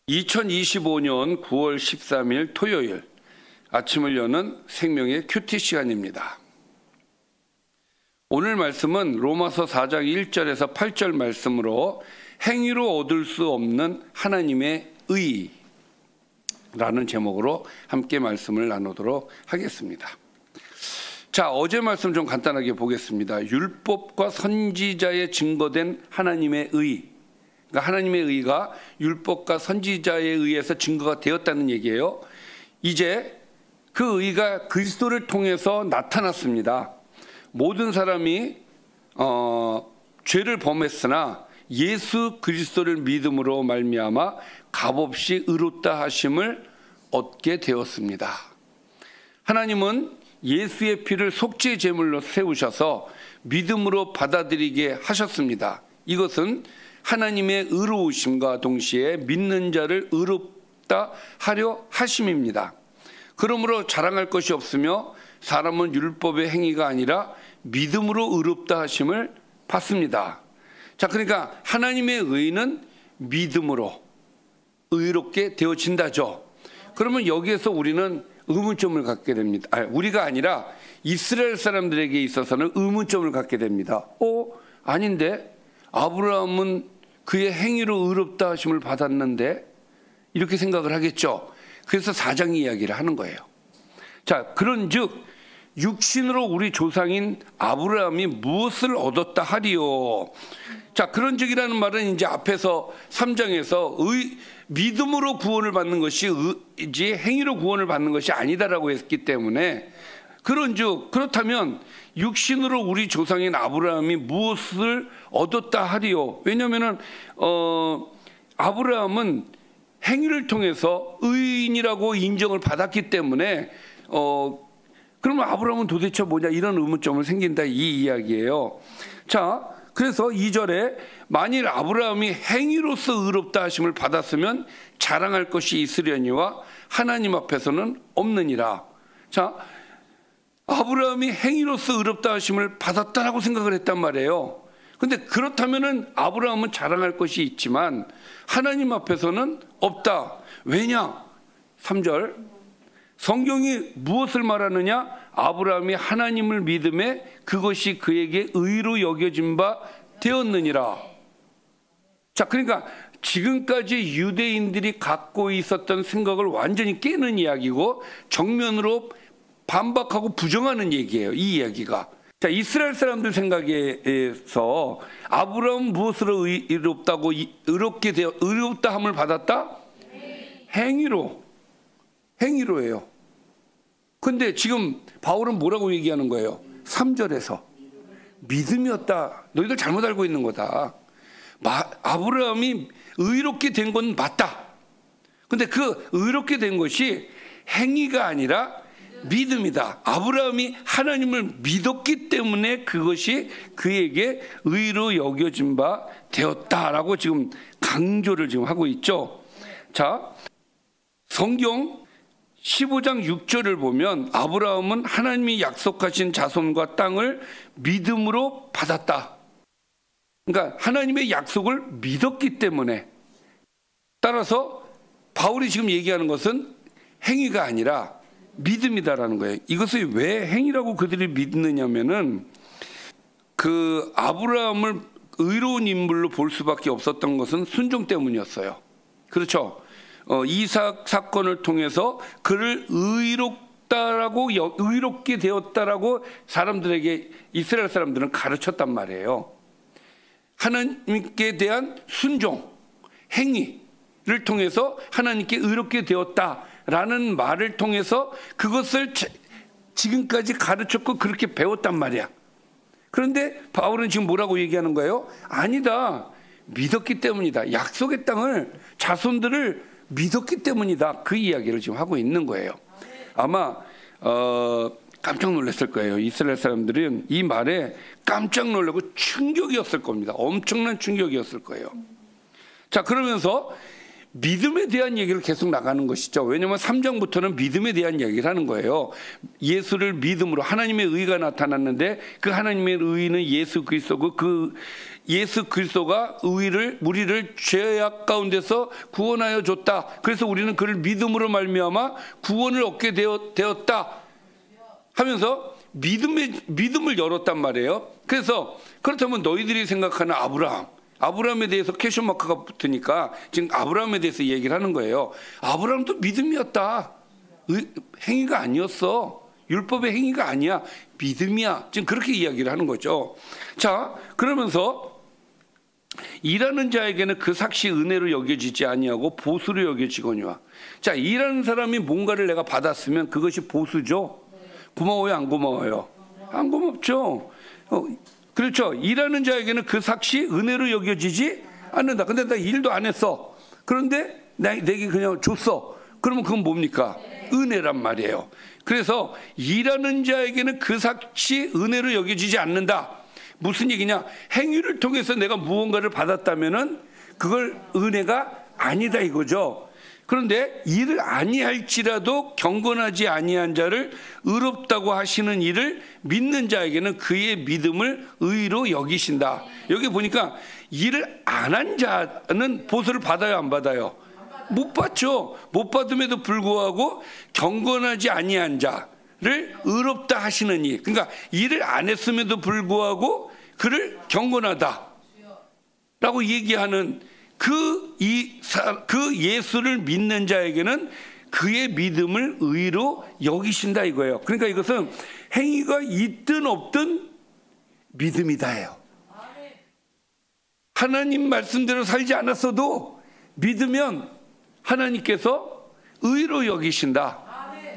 2025년 9월 13일 토요일 아침을 여는 생명의 큐티 시간입니다. 오늘 말씀은 로마서 4장 1절에서 8절 말씀으로 행위로 얻을 수 없는 하나님의 의라는 제목으로 함께 말씀을 나누도록 하겠습니다. 자, 어제 말씀 좀 간단하게 보겠습니다. 율법과 선지자의 증거된 하나님의 의, 그러니까 하나님의 의가 율법과 선지자에 의해서 증거가 되었다는 얘기예요. 이제 그 의가 그리스도를 통해서 나타났습니다. 모든 사람이 죄를 범했으나 예수 그리스도를 믿음으로 말미암아 값없이 의롭다 하심을 얻게 되었습니다. 하나님은 예수의 피를 속죄 제물로 세우셔서 믿음으로 받아들이게 하셨습니다. 이것은 하나님의 의로우심과 동시에 믿는 자를 의롭다 하려 하심입니다. 그러므로 자랑할 것이 없으며 사람은 율법의 행위가 아니라 믿음으로 의롭다 하심을 받습니다. 자, 그러니까 하나님의 의는 믿음으로 의롭게 되어진다죠. 그러면 여기에서 우리는 의문점을 갖게 됩니다. 우리가 아니라 이스라엘 사람들에게 있어서는 의문점을 갖게 됩니다. 아닌데 아브라함은 그의 행위로 의롭다 하심을 받았는데, 이렇게 생각을 하겠죠. 그래서 4장 이야기를 하는 거예요. 자, 그런즉 육신으로 우리 조상인 아브라함이 무엇을 얻었다 하리요. 자, 그런즉이라는 말은 이제 앞에서 3장에서 믿음으로 구원을 받는 것이 행위로 구원을 받는 것이 아니다라고 했기 때문에, 그런즉 그렇다면 육신으로 우리 조상인 아브라함이 무엇을 얻었다 하리요. 왜냐하면은 아브라함은 행위를 통해서 의인이라고 인정을 받았기 때문에 그러면 아브라함은 도대체 뭐냐, 이런 의문점을 생긴다, 이 이야기예요. 자, 그래서 2절에 만일 아브라함이 행위로서 의롭다 하심을 받았으면 자랑할 것이 있으려니와 하나님 앞에서는 없느니라. 자, 아브라함이 행위로서 의롭다 하심을 받았다라고 생각을 했단 말이에요. 근데 그렇다면은 아브라함은 자랑할 것이 있지만 하나님 앞에서는 없다. 왜냐? 3절 성경이 무엇을 말하느냐? 아브라함이 하나님을 믿음에 그것이 그에게 의로 여겨진 바 되었느니라. 자, 그러니까 지금까지 유대인들이 갖고 있었던 생각을 완전히 깨는 이야기고 정면으로 반박하고 부정하는 얘기예요, 이 이야기가. 자, 이스라엘 사람들 생각에서 아브라함 무엇으로 의롭다 함을 받았다? 행위로예요. 근데 지금 바울은 뭐라고 얘기하는 거예요? 3절에서 믿음이었다. 너희들 잘못 알고 있는 거다. 아브라함이 의롭게 된 건 맞다. 근데 그 의롭게 된 것이 행위가 아니라 믿음이다. 아브라함이 하나님을 믿었기 때문에 그것이 그에게 의로 여겨진 바 되었다라고 지금 강조를 지금 하고 있죠. 자, 성경 15장 6절을 보면 아브라함은 하나님이 약속하신 자손과 땅을 믿음으로 받았다. 그러니까 하나님의 약속을 믿었기 때문에, 따라서 바울이 지금 얘기하는 것은 행위가 아니라 믿음이다라는 거예요. 이것을 왜 행위라고 그들이 믿느냐면은 그 아브라함을 의로운 인물로 볼 수밖에 없었던 것은 순종 때문이었어요. 그렇죠? 이삭 사건을 통해서 그를 의롭게 되었다라고 사람들에게, 이스라엘 사람들은 가르쳤단 말이에요. 하나님께 대한 순종, 행위를 통해서 하나님께 의롭게 되었다라는 말을 통해서 그것을 지금까지 가르쳤고 그렇게 배웠단 말이야. 그런데 바울은 지금 뭐라고 얘기하는 거예요? 아니다. 믿었기 때문이다. 약속의 땅을, 자손들을 믿었기 때문이다. 그 이야기를 지금 하고 있는 거예요. 아마 깜짝 놀랐을 거예요. 이스라엘 사람들은 이 말에 깜짝 놀라고 충격이었을 겁니다. 엄청난 충격이었을 거예요. 자, 그러면서 믿음에 대한 얘기를 계속 나가는 것이죠. 왜냐하면 3장부터는 믿음에 대한 얘기를 하는 거예요. 예수를 믿음으로, 하나님의 의가 나타났는데 그 하나님의 의는 예수 그리스도고 그 예수 그리스도가 우리를 죄악 가운데서 구원하여 줬다. 그래서 우리는 그를 믿음으로 말미암아 구원을 얻게 되었다 하면서 믿음을 열었단 말이에요. 그래서 그렇다면 너희들이 생각하는 아브라함에 대해서 퀘션 마크가 붙으니까 지금 아브라함에 대해서 얘기를 하는 거예요. 아브라함도 믿음이었다. 행위가 아니었어. 율법의 행위가 아니야. 믿음이야. 지금 그렇게 이야기를 하는 거죠. 자, 그러면서 일하는 자에게는 그 삭시 은혜로 여겨지지 아니하고 보수로 여겨지거니와. 자, 일하는 사람이 뭔가를 내가 받았으면 그것이 보수죠. 고마워요, 안 고마워요? 안 고맙죠. 그렇죠. 일하는 자에게는 그 삭시 은혜로 여겨지지 않는다. 근데 나 일도 안 했어. 그런데 내게 그냥 줬어. 그러면 그건 뭡니까? 은혜란 말이에요. 그래서 일하는 자에게는 그 삭시 은혜로 여겨지지 않는다. 무슨 얘기냐? 행위를 통해서 내가 무언가를 받았다면은 그걸 은혜가 아니다 이거죠. 그런데 일을 아니할지라도 경건하지 아니한 자를 의롭다고 하시는 일을 믿는 자에게는 그의 믿음을 의로 여기신다. 여기 보니까 일을 안 한 자는 보수를 받아요, 안 받아요? 못 받죠. 못 받음에도 불구하고 경건하지 아니한 자를 의롭다 하시는 일. 그러니까 일을 안 했음에도 불구하고 그를 경건하다 라고 얘기하는 그 예수를 믿는 자에게는 그의 믿음을 의로 여기신다 이거예요. 그러니까 이것은 행위가 있든 없든 믿음이다예요. 하나님 말씀대로 살지 않았어도 믿으면 하나님께서 의로 여기신다.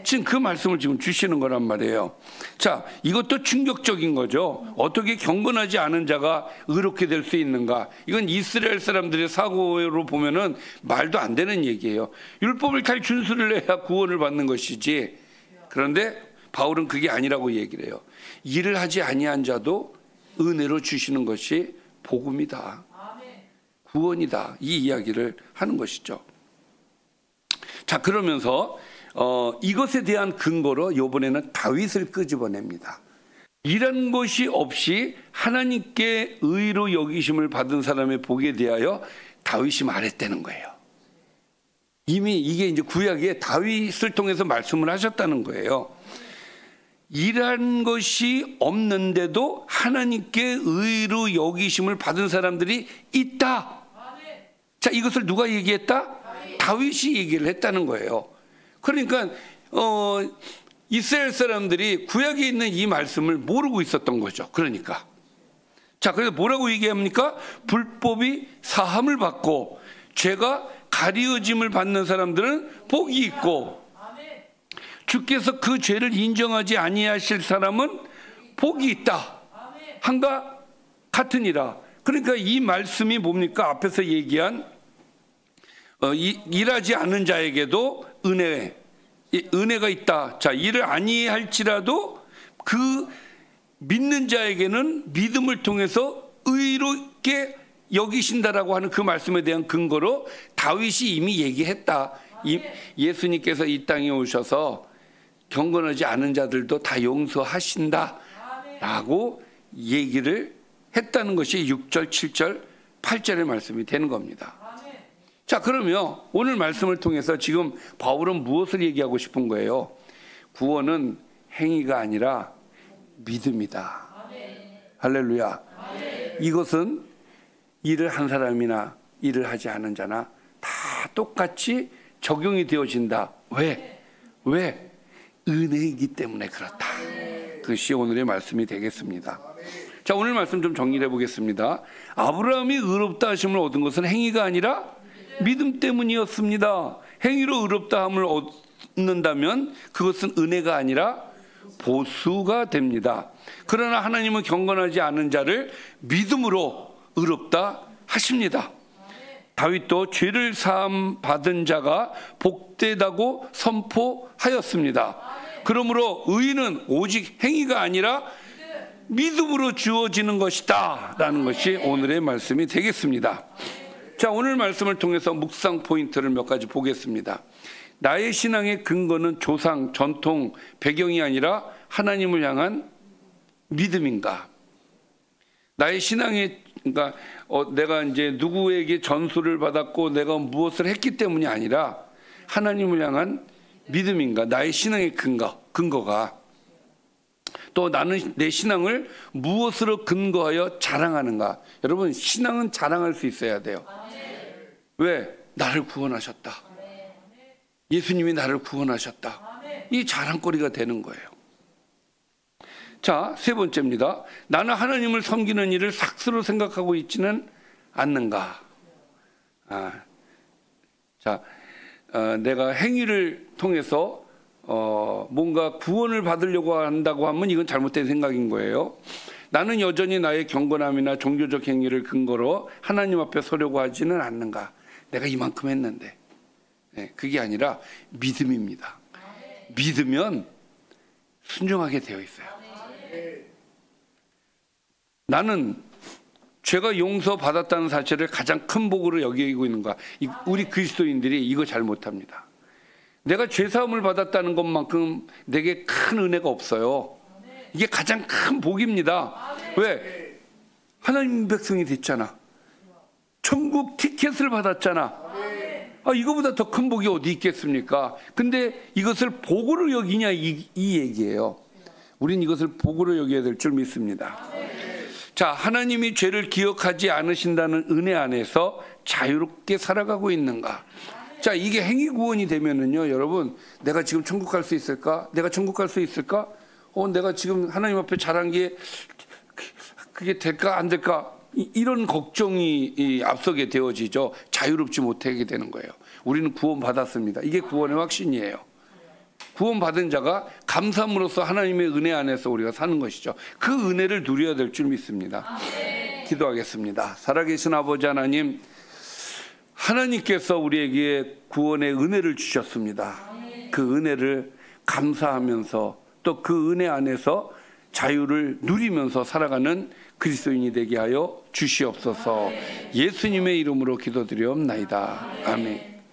지금 그 말씀을 지금 주시는 거란 말이에요. 자, 이것도 충격적인 거죠. 어떻게 경건하지 않은 자가 의롭게 될 수 있는가? 이건 이스라엘 사람들의 사고로 보면은 말도 안 되는 얘기예요. 율법을 잘 준수를 해야 구원을 받는 것이지. 그런데 바울은 그게 아니라고 얘기를 해요. 일을 하지 아니한 자도 은혜로 주시는 것이 복음이다. 구원이다. 이 이야기를 하는 것이죠. 자, 그러면서 이것에 대한 근거로 이번에는 다윗을 끄집어냅니다. 이런 것이 없이 하나님께 의로 여기심을 받은 사람의 복에 대하여 다윗이 말했다는 거예요. 이미 이게 이제 구약에 다윗을 통해서 말씀을 하셨다는 거예요. 일한 것이 없는데도 하나님께 의로 여기심을 받은 사람들이 있다. 자, 이것을 누가 얘기했다? 다윗이 얘기를 했다는 거예요. 그러니까 이스라엘 사람들이 구약에 있는 이 말씀을 모르고 있었던 거죠. 그러니까 자, 그래서 뭐라고 얘기합니까? 불법이 사함을 받고 죄가 가리워짐을 받는 사람들은 복이 있고 주께서 그 죄를 인정하지 아니하실 사람은 복이 있다. 한가 같으니라. 그러니까 이 말씀이 뭡니까? 앞에서 얘기한 일하지 않는 자에게도 은혜가 있다. 자, 일을 아니할지라도 그 믿는 자에게는 믿음을 통해서 의롭게 여기신다라고 하는 그 말씀에 대한 근거로 다윗이 이미 얘기했다. 예수님께서 이 땅에 오셔서 경건하지 않은 자들도 다 용서하신다라고 얘기를 했다는 것이 6절, 7절, 8절의 말씀이 되는 겁니다. 자, 그러면 오늘 말씀을 통해서 지금 바울은 무엇을 얘기하고 싶은 거예요? 구원은 행위가 아니라 믿음이다. 할렐루야. 이것은 일을 한 사람이나 일을 하지 않은 자나 다 똑같이 적용이 되어진다. 왜? 은혜이기 때문에 그렇다. 그것이 오늘의 말씀이 되겠습니다. 자, 오늘 말씀 좀 정리해 보겠습니다. 아브라함이 의롭다 하심을 얻은 것은 행위가 아니라 믿음 때문이었습니다. 행위로 의롭다함을 얻는다면 그것은 은혜가 아니라 보수가 됩니다. 그러나 하나님은 경건하지 않은 자를 믿음으로 의롭다 하십니다. 다윗도 죄를 사함 받은 자가 복되다고 선포하였습니다. 그러므로 의는 오직 행위가 아니라 믿음으로 주어지는 것이다 라는 것이 오늘의 말씀이 되겠습니다. 자, 오늘 말씀을 통해서 묵상 포인트를 몇 가지 보겠습니다. 나의 신앙의 근거는 조상, 전통, 배경이 아니라 하나님을 향한 믿음인가? 나의 신앙의 그러니까 내가 이제 누구에게 전수를 받았고 내가 무엇을 했기 때문이 아니라 하나님을 향한 믿음인가, 나의 신앙의 근거가, 또 나는 내 신앙을 무엇으로 근거하여 자랑하는가. 여러분, 신앙은 자랑할 수 있어야 돼요. 왜? 나를 구원하셨다. 예수님이 나를 구원하셨다. 이 자랑거리가 되는 거예요. 자, 세 번째입니다. 나는 하나님을 섬기는 일을 삭스로 생각하고 있지는 않는가. 내가 행위를 통해서 뭔가 구원을 받으려고 한다고 하면 이건 잘못된 생각인 거예요. 나는 여전히 나의 경건함이나 종교적 행위를 근거로 하나님 앞에 서려고 하지는 않는가. 내가 이만큼 했는데. 그게 아니라 믿음입니다. 믿으면 순종하게 되어 있어요. 나는 죄가 용서받았다는 사실을 가장 큰 복으로 여기고 있는 거야. 우리 그리스도인들이 이거 잘 못합니다. 내가 죄사함을 받았다는 것만큼 내게 큰 은혜가 없어요. 이게 가장 큰 복입니다. 왜? 하나님 백성이 됐잖아. 천국 티켓을 받았잖아. 이거보다 더 큰 복이 어디 있겠습니까? 근데 이것을 복으로 여기냐, 이 얘기예요. 우린 이것을 복으로 여겨야 될 줄 믿습니다. 자, 하나님이 죄를 기억하지 않으신다는 은혜 안에서 자유롭게 살아가고 있는가? 자, 이게 행위 구원이 되면은요, 여러분, 내가 지금 천국 갈 수 있을까? 내가 천국 갈 수 있을까? 내가 지금 하나님 앞에 잘한 게 그게 될까 안 될까? 이런 걱정이 앞서게 되어지죠. 자유롭지 못하게 되는 거예요. 우리는 구원 받았습니다. 이게 구원의 확신이에요. 구원 받은 자가 감사함으로써 하나님의 은혜 안에서 우리가 사는 것이죠. 그 은혜를 누려야 될 줄 믿습니다. 기도하겠습니다. 살아계신 아버지 하나님, 하나님께서 우리에게 구원의 은혜를 주셨습니다. 그 은혜를 감사하면서 또 그 은혜 안에서 자유를 누리면서 살아가는 그리스도인이 되게 하여 주시옵소서. 예수님의 이름으로 기도드리옵나이다. 아멘.